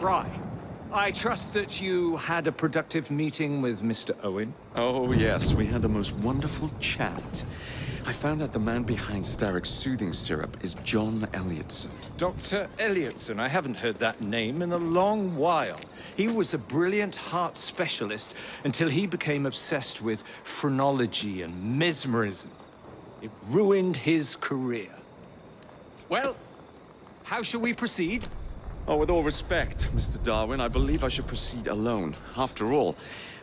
Fry. I trust that you had a productive meeting with Mr. Owen? Oh, yes, we had a most wonderful chat. I found out the man behind Starrick's soothing syrup is John Elliotson. Dr. Elliotson, I haven't heard that name in a long while. He was a brilliant heart specialist until he became obsessed with phrenology and mesmerism. It ruined his career. Well, how shall we proceed? Oh, with all respect, Mr. Darwin, I believe I should proceed alone. After all,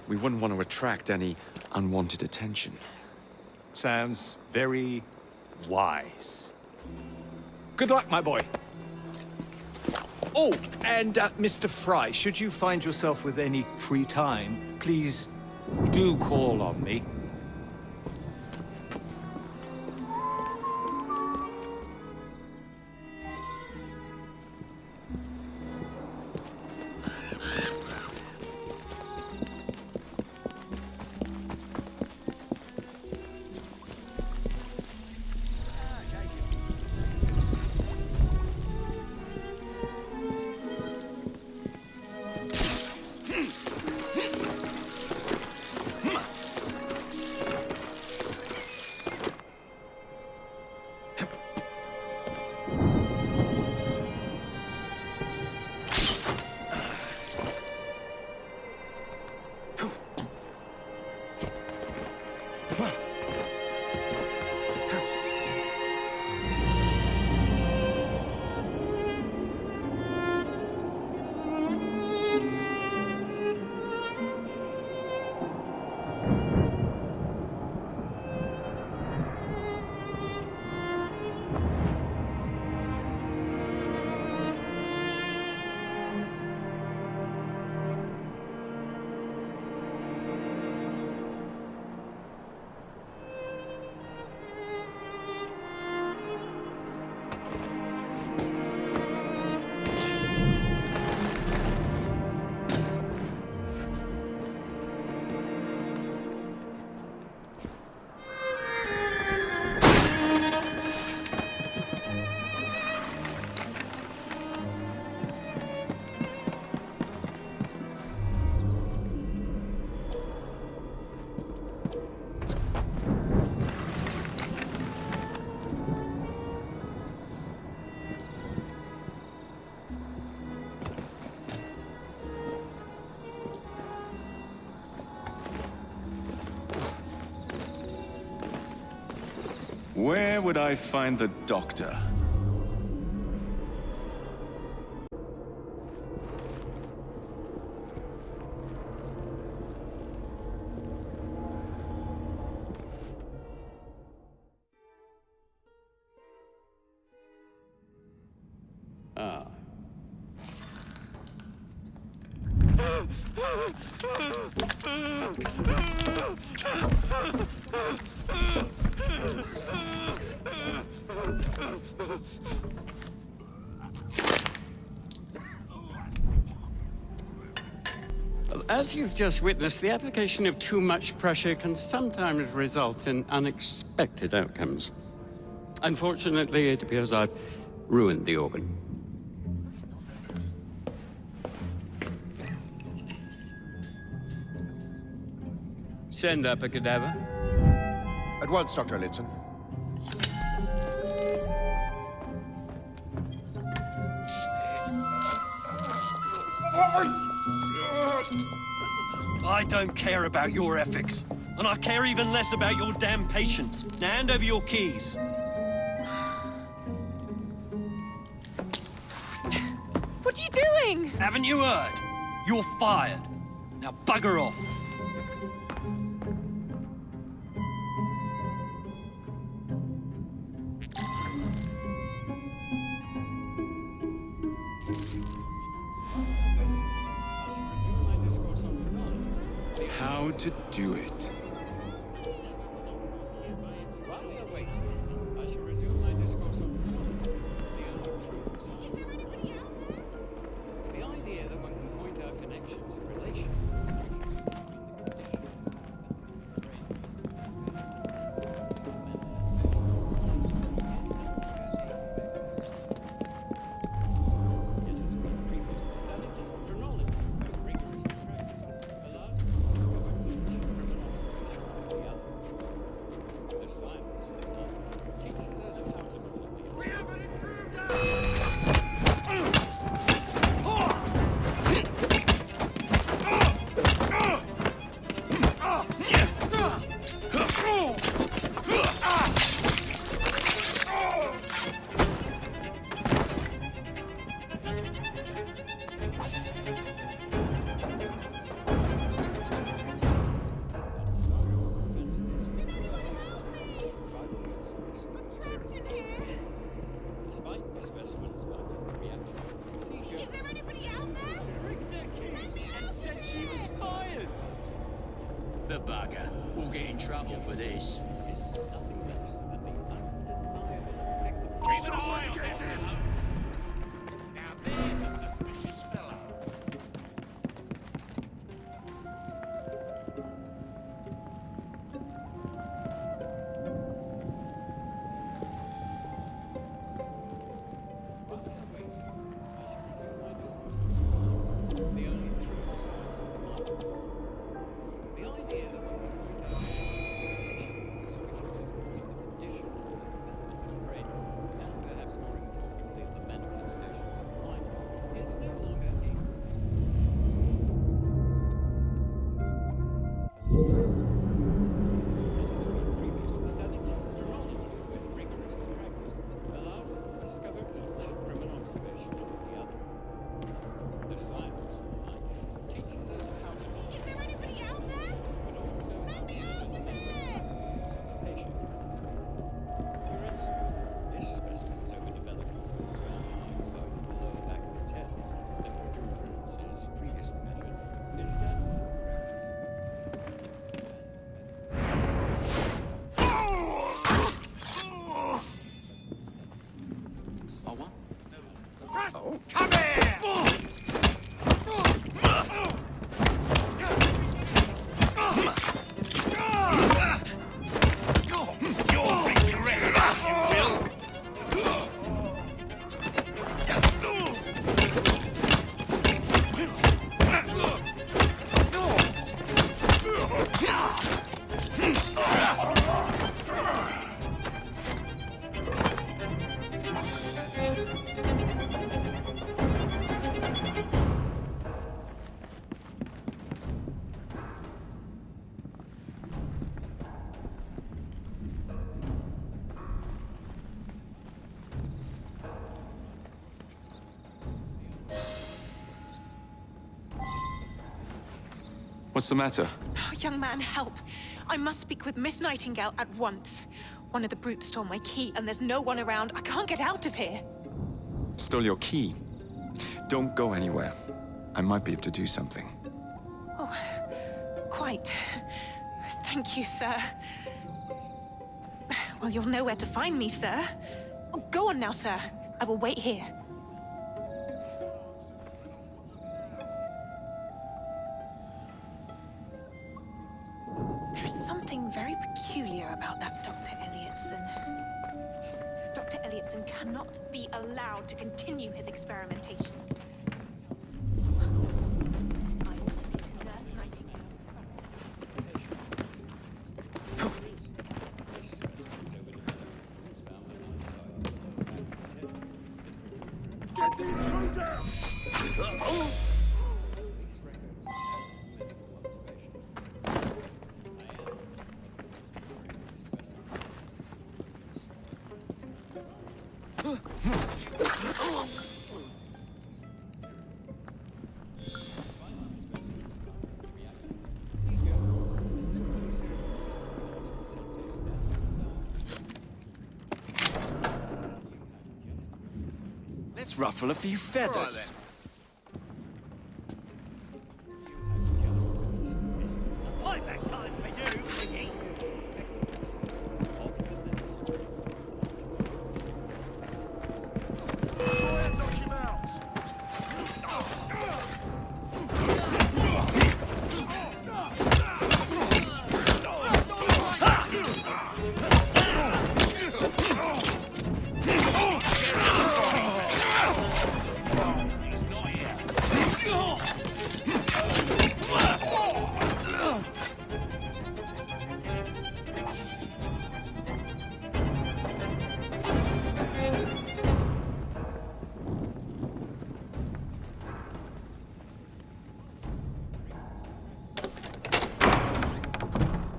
we wouldn't want to attract any unwanted attention. Sounds very wise. Good luck, my boy. Oh, and Mr. Fry, should you find yourself with any free time, please do call on me. Where would I find the doctor? Ah. As you've just witnessed, the application of too much pressure can sometimes result in unexpected outcomes. Unfortunately, it appears I've ruined the organ. Send up a cadaver. At once, Dr. Elliotson. I don't care about your ethics, and I care even less about your damn patience. Now hand over your keys. What are you doing? Haven't you heard? You're fired. Now bugger off. How to do it. The idea that one can point out connections and relations. The bugger. We'll get in trouble for this. Someone get him! Now there's a suspicious fellow. What's the matter? Oh, young man, help. I must speak with Miss Nightingale at once. One of the brutes stole my key, and there's no one around. I can't get out of here. Stole your key. Don't go anywhere. I might be able to do something. Oh, quite. Thank you, sir. Well, you'll know where to find me, sir. Oh, go on now, sir. I will wait here. There is something very peculiar about that Dr. Elliotson. Dr. Elliotson cannot be allowed to continue his experimentations. I will speak to Nurse Nightingale. Get the intruder! Let's ruffle a few feathers. Flyback time for you, Piggy. Try and knock him out! He's not here.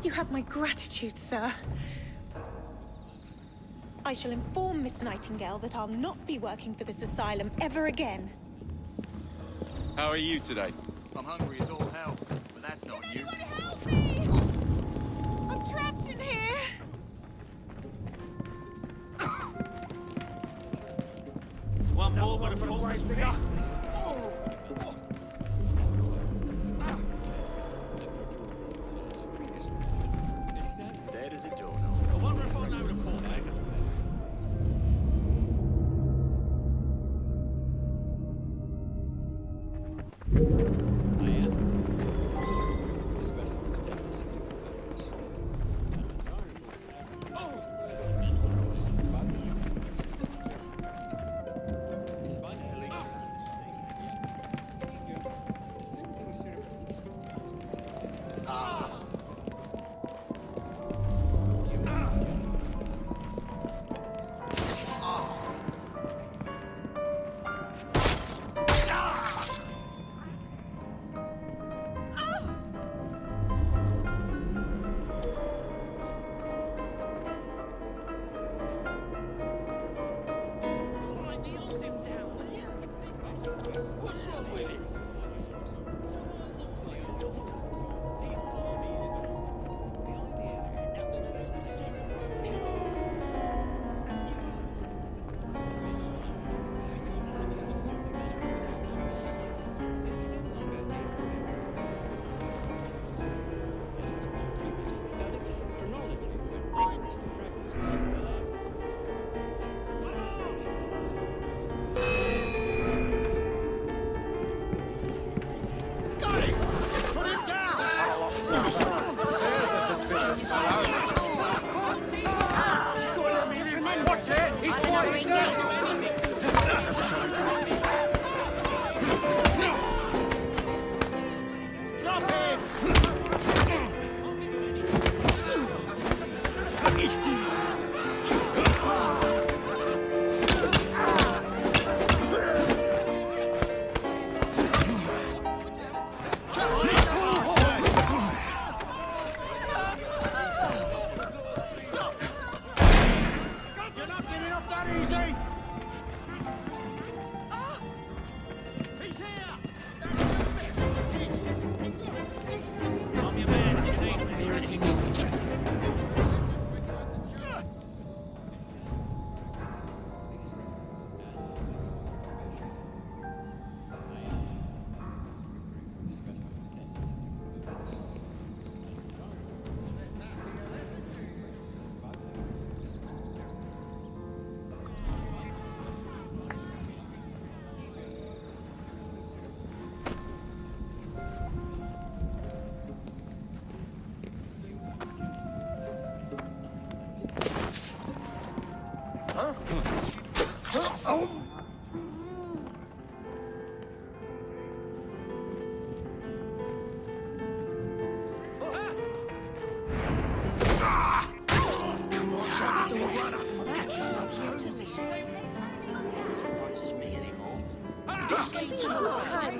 You have my gratitude, sir. I shall inform Miss Nightingale that I'll not be working for this asylum ever again. How are you today? I'm hungry as all hell, but that's not you. Help me! I'm trapped in here! One more, one for the price bigger.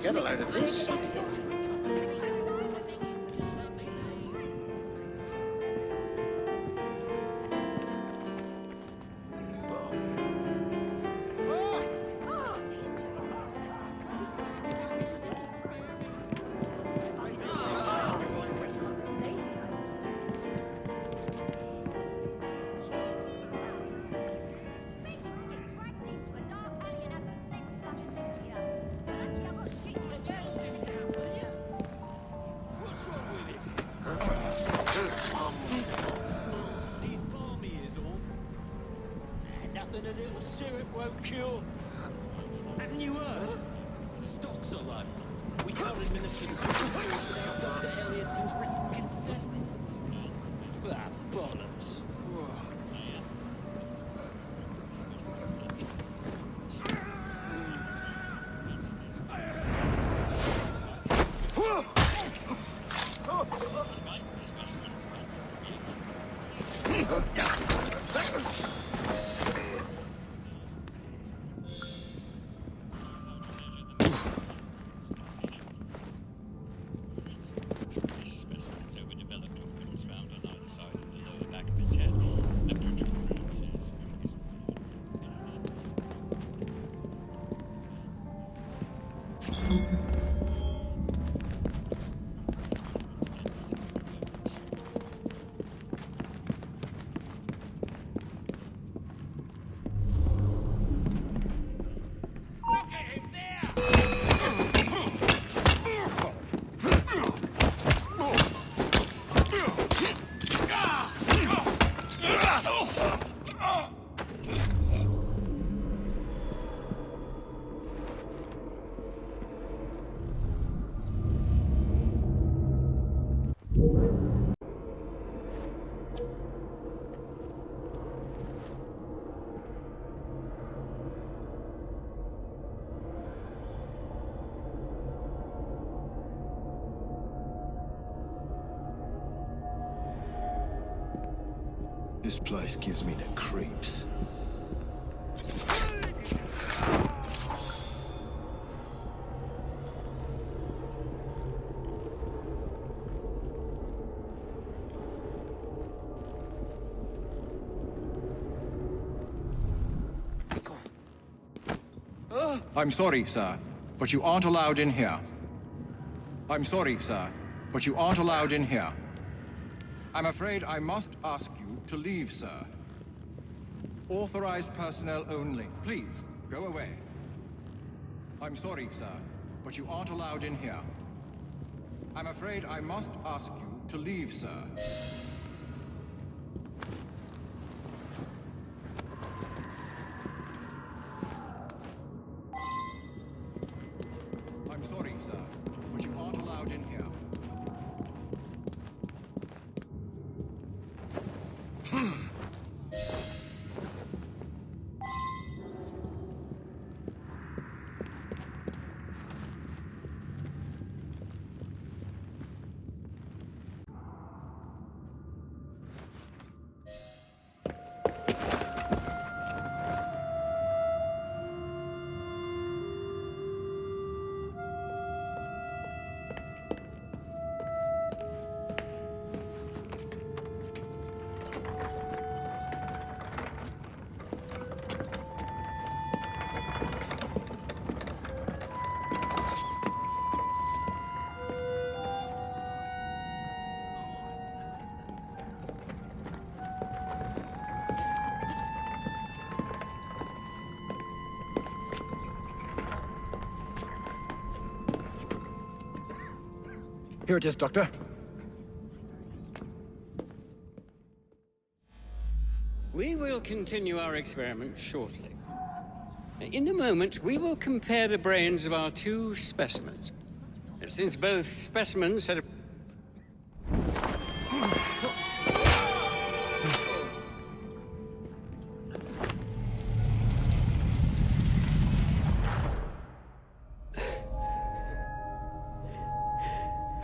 Get a load of this. Nothing a little syrup won't cure. Haven't you heard? Stocks are low. We can't administer the without Dr. Elliot's written consent. Ah, bollocks. This place gives me the creeps. I'm sorry, sir, but you aren't allowed in here. I'm sorry, sir, but you aren't allowed in here. I'm afraid I must ask you to leave, sir. Authorized personnel only. Please, go away. I'm sorry, sir, but you aren't allowed in here. I'm afraid I must ask you to leave, sir. I'm sorry, sir, but you aren't allowed in here. Here it is, Doctor. We will continue our experiment shortly. In a moment, we will compare the brains of our two specimens. Since both specimens had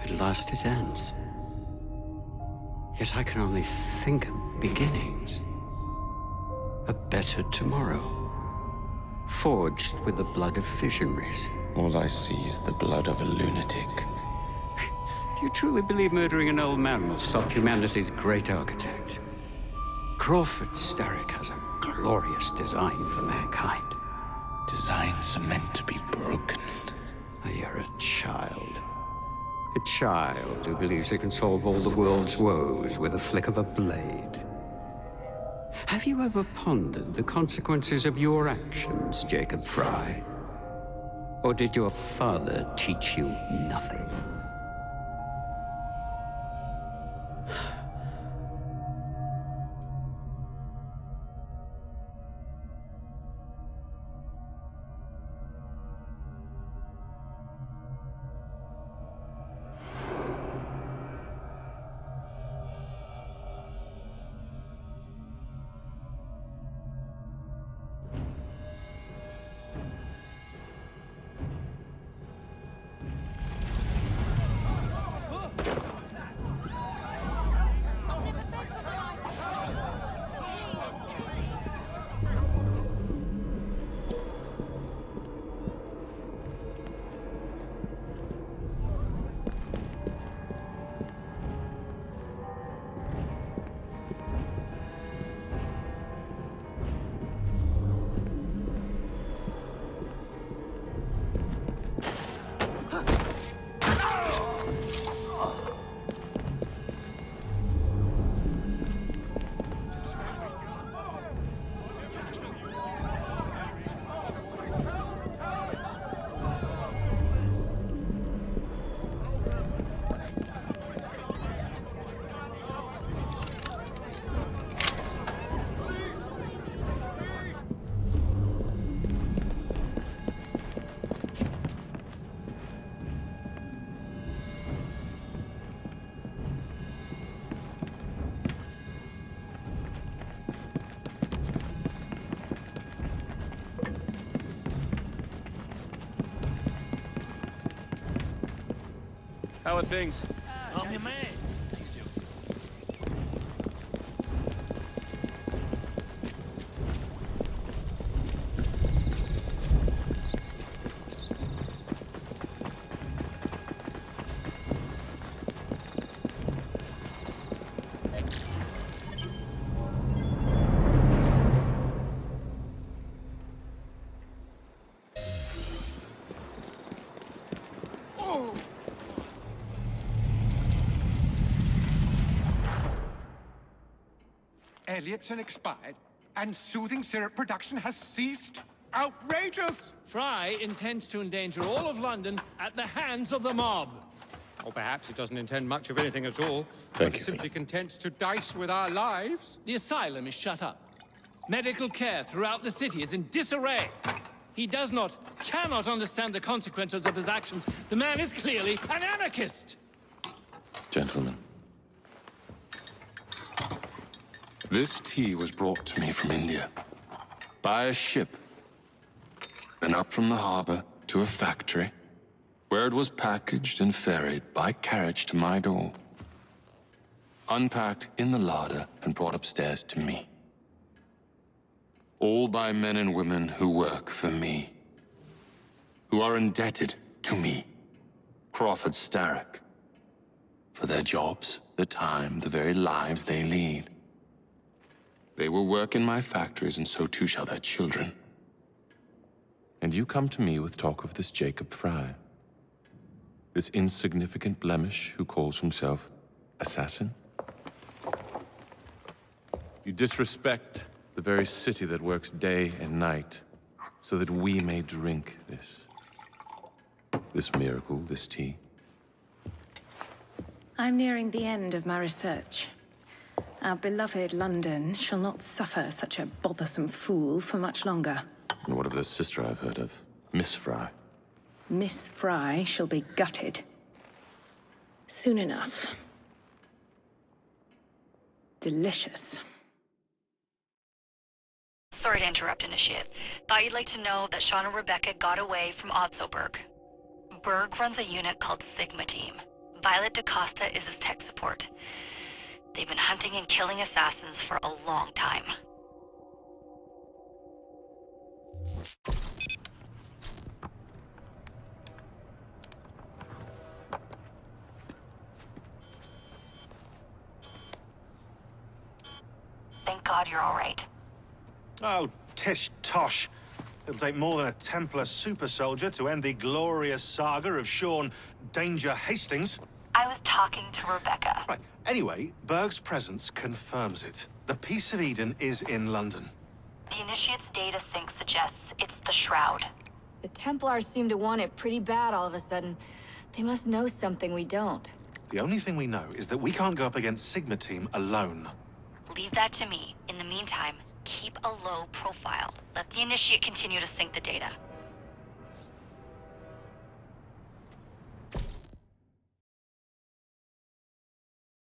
At last it ends. Yet I can only think of beginnings. A better tomorrow, forged with the blood of visionaries. All I see is the blood of a lunatic. Do you truly believe murdering an old man will stop humanity's great architect? Crawford Starrick has a glorious design for mankind. Designs are meant to be broken. You're a child. A child who believes it can solve all the world's woes with a flick of a blade. Have you ever pondered the consequences of your actions, Jacob Fry? Or did your father teach you nothing? How are things? I'm your man. Elliotson expired, and soothing syrup production has ceased? Outrageous! Fry intends to endanger all of London at the hands of the mob. Or perhaps he doesn't intend much of anything at all. Thank but you. simply content to dice with our lives. The asylum is shut up. Medical care throughout the city is in disarray. He cannot understand the consequences of his actions. The man is clearly an anarchist! Gentlemen, this tea was brought to me from India by a ship, then up from the harbor to a factory, where it was packaged and ferried by carriage to my door, unpacked in the larder and brought upstairs to me. All by men and women who work for me, who are indebted to me, Crawford Starrick, for their jobs, their time, the very lives they lead. They will work in my factories, and so too shall their children. And you come to me with talk of this Jacob Fry, this insignificant blemish who calls himself assassin? You disrespect the very city that works day and night so that we may drink this miracle, this tea. I'm nearing the end of my research. Our beloved London shall not suffer such a bothersome fool for much longer. And what of the sister I've heard of, Miss Fry? Miss Fry shall be gutted. Soon enough. Delicious. Sorry to interrupt, Initiate. Thought you'd like to know that Sean and Rebecca got away from Otzoberg. Berg runs a unit called Sigma Team. Violet DaCosta is his tech support. They've been hunting and killing assassins for a long time. Thank God you're all right. Oh, tish tosh. It'll take more than a Templar super soldier to end the glorious saga of Sean Danger Hastings. I was talking to Rebecca. Right. Anyway, Berg's presence confirms it. The Peace of Eden is in London. The Initiate's data sync suggests it's the Shroud. The Templars seem to want it pretty bad all of a sudden. They must know something we don't. The only thing we know is that we can't go up against Sigma Team alone. Leave that to me. In the meantime, keep a low profile. Let the Initiate continue to sync the data.